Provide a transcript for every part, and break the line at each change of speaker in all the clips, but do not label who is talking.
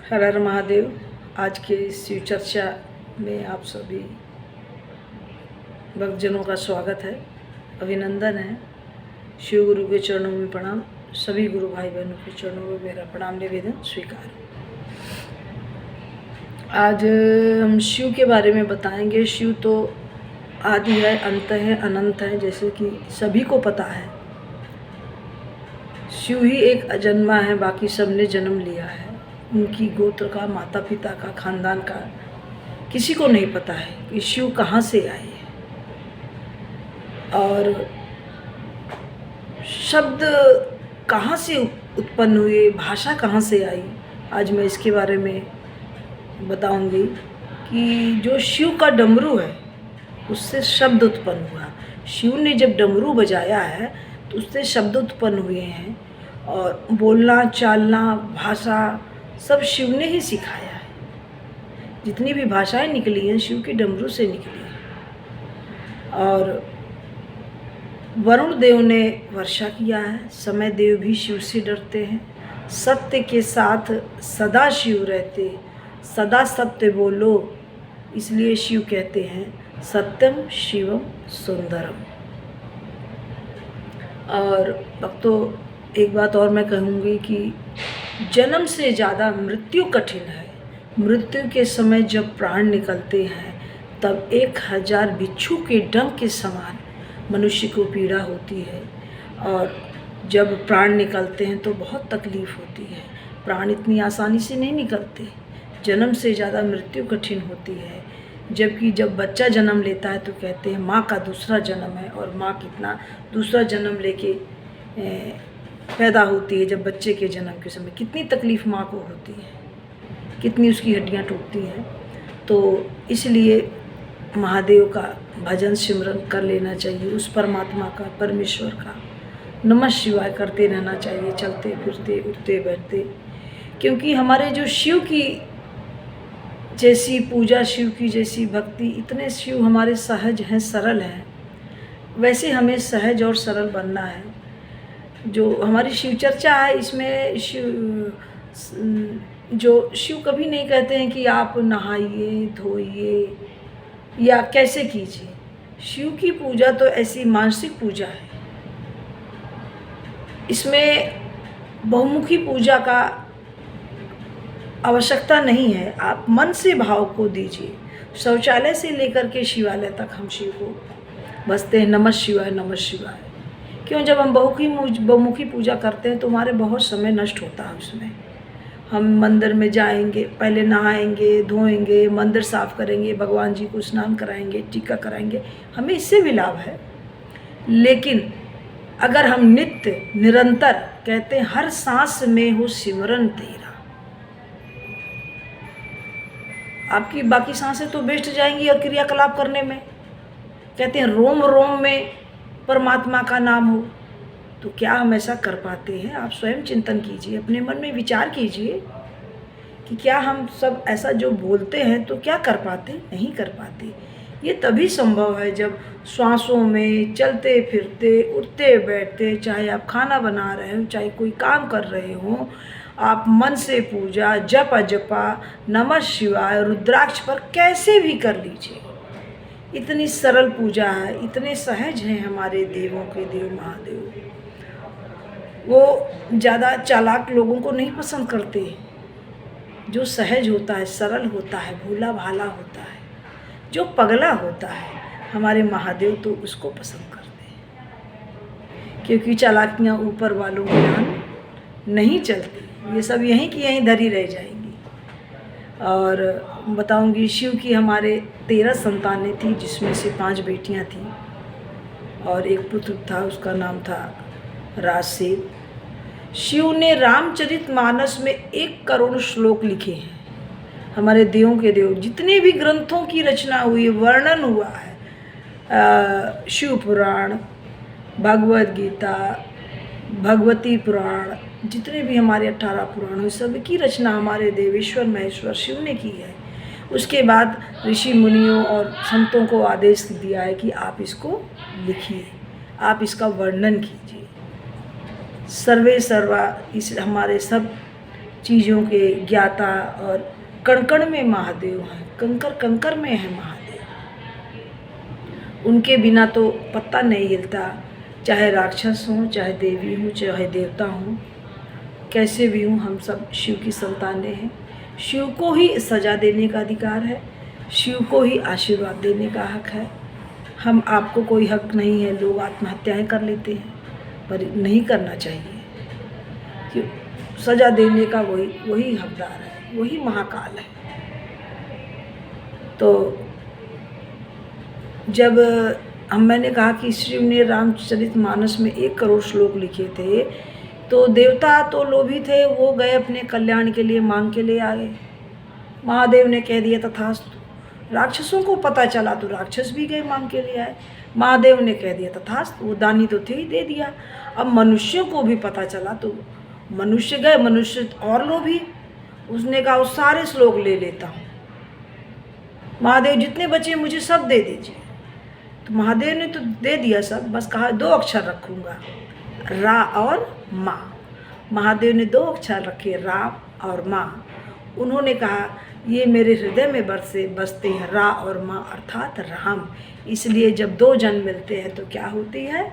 हर हर महादेव। आज के इस शिव चर्चा में आप सभी भक्तजनों का स्वागत है, अभिनंदन है। शिव गुरु के चरणों में प्रणाम। सभी गुरु भाई बहनों के चरणों में मेरा प्रणाम निवेदन स्वीकार। आज हम शिव के बारे में बताएंगे। शिव तो आदि है, अंत है, अनंत है, जैसे कि सभी को पता है। शिव ही एक अजन्मा है, बाकी सब ने जन्म लिया है। उनकी गोत्र का, माता पिता का, खानदान का किसी को नहीं पता है कि शिव कहाँ से आए और शब्द कहाँ से उत्पन्न हुए, भाषा कहाँ से आई। आज मैं इसके बारे में बताऊंगी कि जो शिव का डमरू है उससे शब्द उत्पन्न हुआ। शिव ने जब डमरू बजाया है तो उससे शब्द उत्पन्न हुए हैं, और बोलना, चालना, भाषा सब शिव ने ही सिखाया है। जितनी भी भाषाएं निकली हैं शिव के डमरू से निकली हैं। और वरुण देव ने वर्षा किया है। समय देव भी शिव से डरते हैं। सत्य के साथ सदा शिव रहते, सदा सत्य बोलो, इसलिए शिव कहते हैं सत्यम शिवम सुंदरम। और भक्तों, एक बात और मैं कहूँगी कि जन्म से ज़्यादा मृत्यु कठिन है। मृत्यु के समय जब प्राण निकलते हैं तब 1000 बिच्छू के डंक के समान मनुष्य को पीड़ा होती है, और जब प्राण निकलते हैं तो बहुत तकलीफ़ होती है। प्राण इतनी आसानी से नहीं निकलते। जन्म से ज़्यादा मृत्यु कठिन होती है। जबकि जब बच्चा जन्म लेता है तो कहते हैं माँ का दूसरा जन्म है, और माँ कितना दूसरा जन्म लेके पैदा होती है। जब बच्चे के जन्म के समय कितनी तकलीफ़ माँ को होती है, कितनी उसकी हड्डियाँ टूटती हैं। तो इसलिए महादेव का भजन सिमरन कर लेना चाहिए, उस परमात्मा का, परमेश्वर का नमः शिवाय करते रहना चाहिए, चलते फिरते, उठते बैठते। क्योंकि हमारे जो शिव की जैसी पूजा, शिव की जैसी भक्ति, इतने शिव हमारे सहज हैं, सरल हैं, वैसे हमें सहज और सरल बनना है। जो हमारी शिव चर्चा है इसमें शिव कभी नहीं कहते हैं कि आप नहाइए, धोइए या कैसे कीजिए। शिव की पूजा तो ऐसी मानसिक पूजा है। इसमें बहुमुखी पूजा का आवश्यकता नहीं है। आप मन से भाव को दीजिए। शौचालय से लेकर के शिवालय तक हम शिव को बसते हैं, नमः शिवाय, नमः शिवाय। क्यों? जब हम बहुमुखी पूजा करते हैं तो हमारे बहुत समय नष्ट होता है उसमें। हम मंदिर में जाएंगे, पहले नहाएंगे, धोएंगे, मंदिर साफ़ करेंगे, भगवान जी को स्नान कराएंगे, टीका कराएंगे, हमें इससे भी लाभ है। लेकिन अगर हम नित्य निरंतर कहते हैं हर सांस में हो सिमरन तेरा, आपकी बाकी सांसें तो वेस्ट जाएंगी और क्रियाकलाप करने में। कहते हैं रोम रोम में परमात्मा का नाम हो, तो क्या हम ऐसा कर पाते हैं? आप स्वयं चिंतन कीजिए, अपने मन में विचार कीजिए कि क्या हम सब ऐसा जो बोलते हैं तो क्या कर पाते? नहीं कर पाते। ये तभी संभव है जब श्वासों में, चलते फिरते, उठते बैठते, चाहे आप खाना बना रहे हो, चाहे कोई काम कर रहे हो, आप मन से पूजा, जप अजपा, नमः शिवाय, रुद्राक्ष पर कैसे भी कर लीजिए। इतनी सरल पूजा है, इतने सहज हैं हमारे देवों के देव महादेव। वो ज़्यादा चालाक लोगों को नहीं पसंद करते। जो सहज होता है, सरल होता है, भोला भाला होता है, जो पगला होता है, हमारे महादेव तो उसको पसंद करते हैं। क्योंकि चालाकियाँ ऊपर वालों के यहाँ नहीं चलती, ये सब यहीं की यहीं धरी रह जाएंगी। और बताऊंगी, शिव की हमारे 13 संतानें थी, जिसमें से 5 बेटियां थीं और एक पुत्र था, उसका नाम था राजसेन। शिव ने रामचरितमानस में 1 करोड़ श्लोक लिखे हैं। हमारे देवों के देव जितने भी ग्रंथों की रचना हुई, वर्णन हुआ है, शिव पुराण, भगवद गीता, भगवती पुराण, जितने भी हमारे 18 पुराण हैं, सब की रचना हमारे देवेश्वर महेश्वर शिव ने की है। उसके बाद ऋषि मुनियों और संतों को आदेश दिया है कि आप इसको लिखिए, आप इसका वर्णन कीजिए। सर्वे सर्वा, इस हमारे सब चीज़ों के ज्ञाता और कण कण में महादेव हैं, कंकर कंकर में है महादेव। उनके बिना तो पत्ता नहीं हिलता, चाहे राक्षस हों, चाहे देवी हों, चाहे देवता हों, कैसे भी हों, हम सब शिव की संतानें हैं। शिव को ही सजा देने का अधिकार है, शिव को ही आशीर्वाद देने का हक है। हम आपको कोई हक नहीं है। लोग आत्महत्याएं कर लेते हैं, पर नहीं करना चाहिए, क्यों? सजा देने का वही हकदार है, वही महाकाल है। तो जब मैंने कहा कि शिव ने रामचरितमानस में 1 करोड़ श्लोक लिखे थे, तो देवता तो लोभी थे, वो गए अपने कल्याण के लिए मांग के ले आ गए। महादेव ने कह दिया तथास्तु। राक्षसों को पता चला तो राक्षस भी गए मांग के ले आए। महादेव ने कह दिया तथास्तु, वो दानी तो थे ही, दे दिया। अब मनुष्यों को भी पता चला तो मनुष्य गए, मनुष्य और लोभी, उसने कहा वो सारे श्लोक ले लेता हूँ, महादेव जितने बचे मुझे सब दे दीजिए। तो महादेव ने तो दे दिया सब, बस कहा 2 अक्षर रखूँगा, रा और माँ। महादेव ने 2 अक्षर रखे, राम और माँ। उन्होंने कहा ये मेरे हृदय में बसते हैं, रा और माँ अर्थात राम। इसलिए जब 2 जन मिलते हैं तो क्या होती है?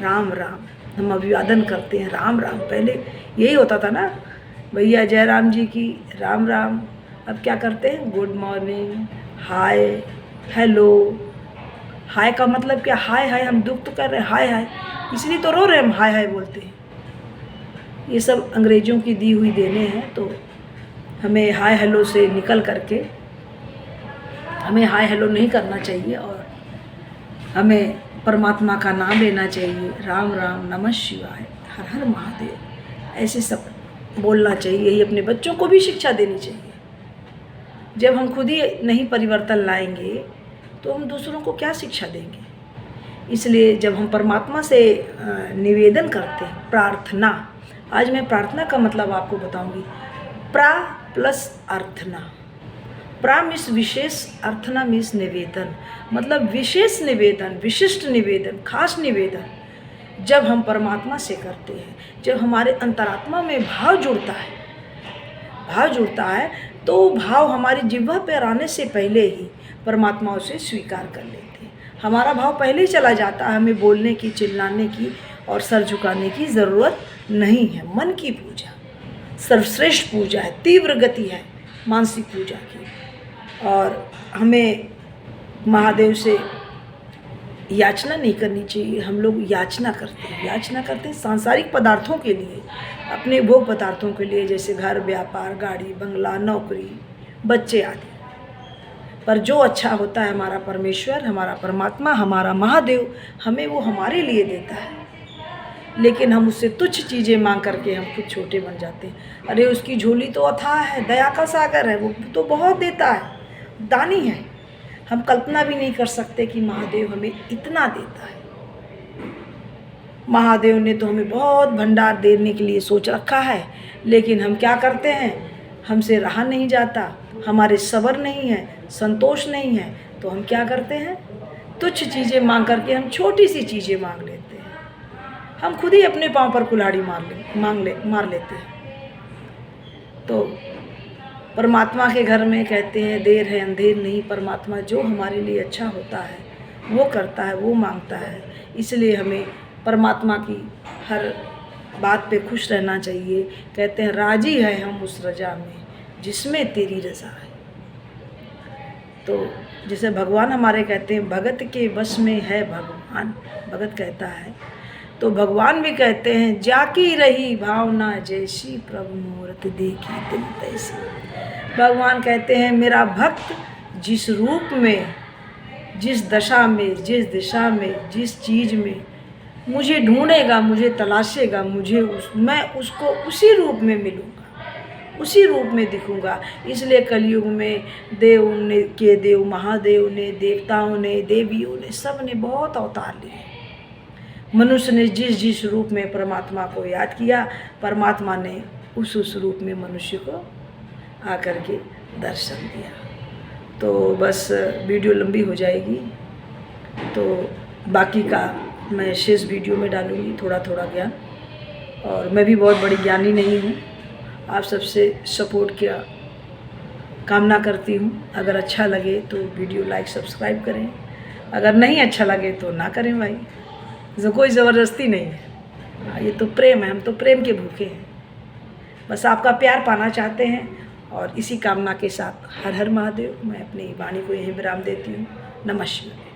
राम राम। हम अभिवादन करते हैं राम राम। पहले यही होता था ना, भैया जयराम जी की राम राम। अब क्या करते हैं? गुड मॉर्निंग, हाय, हेलो। हाय का मतलब क्या? हाय हाय, हम दुख तो कर रहे हैं, हाय हाय, इसलिए तो रो रहे हैं, हम हाय हाय बोलते हैं। ये सब अंग्रेज़ों की दी हुई देने हैं। तो हमें हाय हेलो से निकल करके हमें हाय हेलो नहीं करना चाहिए और हमें परमात्मा का नाम लेना चाहिए। राम राम, नमः शिवाय, हर हर महादेव, ऐसे सब बोलना चाहिए। यही अपने बच्चों को भी शिक्षा देनी चाहिए। जब हम खुद ही नहीं परिवर्तन लाएंगे तो हम दूसरों को क्या शिक्षा देंगे? इसलिए जब हम परमात्मा से निवेदन करते हैं, प्रार्थना, आज मैं प्रार्थना का मतलब आपको बताऊंगी। प्रा प्लस अर्थना। प्रा मीन्स विशेष, अर्थना मीन्स निवेदन, मतलब विशेष निवेदन, विशिष्ट निवेदन, खास निवेदन जब हम परमात्मा से करते हैं, जब हमारे अंतरात्मा में भाव जुड़ता है तो भाव हमारी जिह्वा पर आने से पहले ही परमात्मा उसे स्वीकार कर लेते हैं। हमारा भाव पहले ही चला जाता है, हमें बोलने की, चिल्लाने की और सर झुकाने की ज़रूरत नहीं है। मन की पूजा सर्वश्रेष्ठ पूजा है, तीव्र गति है मानसिक पूजा की। और हमें महादेव से याचना नहीं करनी चाहिए। हम लोग याचना करते हैं सांसारिक पदार्थों के लिए, अपने भोग पदार्थों के लिए, जैसे घर, व्यापार, गाड़ी, बंगला, नौकरी, बच्चे आदि। पर जो अच्छा होता है हमारा परमेश्वर, हमारा परमात्मा, हमारा महादेव, हमें वो हमारे लिए देता है। लेकिन हम उससे तुच्छ चीज़ें मांग करके हम खुद छोटे बन जाते हैं। अरे उसकी झोली तो अथाह है, दया का सागर है, वो तो बहुत देता है, दानी है। हम कल्पना भी नहीं कर सकते कि महादेव हमें इतना देता है। महादेव ने तो हमें बहुत भंडार देने के लिए सोच रखा है, लेकिन हम क्या करते हैं? हमसे रहा नहीं जाता, हमारे सब्र नहीं है, संतोष नहीं है, तो हम क्या करते हैं? तुच्छ चीज़ें मांग करके हम छोटी सी चीज़ें मांग लेते हैं। हम खुद ही अपने पाँव पर कुल्हाड़ी मार लेते हैं। तो परमात्मा के घर में कहते हैं देर है अंधेर नहीं। परमात्मा जो हमारे लिए अच्छा होता है वो करता है, वो मांगता है। इसलिए हमें परमात्मा की हर बात पे खुश रहना चाहिए। कहते हैं राजी है हम उस रजा में जिसमें तेरी रज़ा है। तो जैसे भगवान हमारे कहते हैं भगत के बस में है भगवान, भगत कहता है, तो भगवान भी कहते हैं जाकी रही भावना जैसी प्रभु मूरत देखी दिल तैसी। भगवान कहते हैं मेरा भक्त जिस रूप में, जिस दशा में, जिस दिशा में, जिस चीज़ में मुझे ढूंढेगा, मुझे तलाशेगा, मैं उसको उसी रूप में मिलूँगा, उसी रूप में दिखूँगा। इसलिए कलयुग में देव महादेव ने, देवताओं ने, देवियों ने, सब ने बहुत अवतार लिए। मनुष्य ने जिस जिस रूप में परमात्मा को याद किया, परमात्मा ने उस रूप में मनुष्य को आकर के दर्शन दिया। तो बस वीडियो लंबी हो जाएगी, तो बाकी का मैं शेष वीडियो में डालूँगी थोड़ा थोड़ा ज्ञान। और मैं भी बहुत बड़ी ज्ञानी नहीं हूँ, आप सबसे सपोर्ट की कामना करती हूँ। अगर अच्छा लगे तो वीडियो लाइक सब्सक्राइब करें, अगर नहीं अच्छा लगे तो ना करें भाई, इसमें कोई ज़बरदस्ती नहीं है। ये तो प्रेम है, हम तो प्रेम के भूखे हैं, बस आपका प्यार पाना चाहते हैं। और इसी कामना के साथ हर हर महादेव। मैं अपनी वाणी को यहीं विराम देती हूँ। नमः शिवाय।